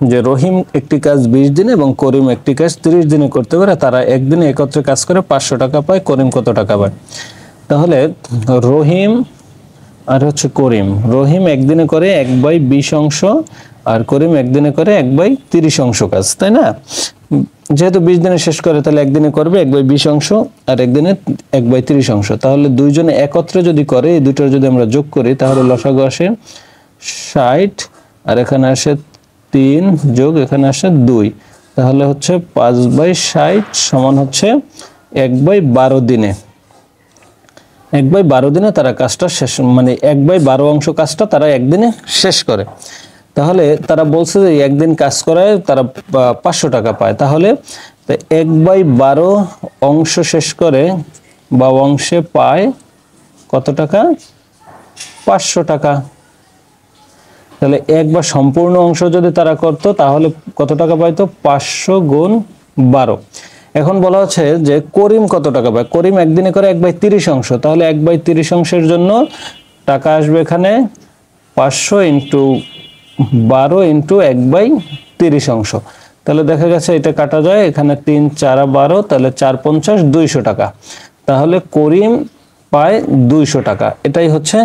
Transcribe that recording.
যে রহিম একটি কাজ 20 দিনে এবং করিম একটি কাজ 30 দিনে করতে পারে, তারা একদিনে একত্রে কাজ করে 500 টাকা পায়, করিম কত টাকা পায়? তাহলে রহিম আর হচ্ছে করিম, রহিম একদিনে করে 1/20 অংশ আর করিম একদিনে করে 1/30 অংশ কাজ, তাই না? যেহেতু 20 দিনে শেষ করে তাহলে একদিনে করবে 1/20 অংশ আর একদিনে 1/30 অংশ। তাহলে দুইজনে একত্রে যদি করে, এই দুটোর যদি আমরা যোগ করি তাহলে লসাগু আসে 60 আর এখানে আসে 3 যোগ এখানে আসে 2, তাহলে হচ্ছে 5/60 সমান হচ্ছে 1/12 দিনে। 1/12 দিনে তারা কাজটা শেষ, মানে 1/12 অংশ কাজটা তারা একদিনে শেষ করে। তাহলে তারা বলছে যে একদিন কাজ করায় তারা 500 টাকা পায়। তাহলে 1/12 অংশ শেষ করে বা অংশে পায় কত টাকা? 500 টাকা। তাহলে একবার সম্পূর্ণ অংশ যদি তারা করতো তাহলে কত টাকা পাইতো? 500 গুণ 12। এখন বলা হচ্ছে যে করিম কত টাকা পায়? করিম একদিনে করে 1/30 অংশ, তাহলে 1/30 অংশের জন্য টাকা আসবে এখানে 500 ইন্টু 12 ইন্টু 1/30 অংশ। তাহলে দেখা গেছে এটা কাটা যায়, এখানে 3 4 12, তাহলে 4 50 200 টাকা। তাহলে করিম পায় 200 টাকা। এটাই হচ্ছে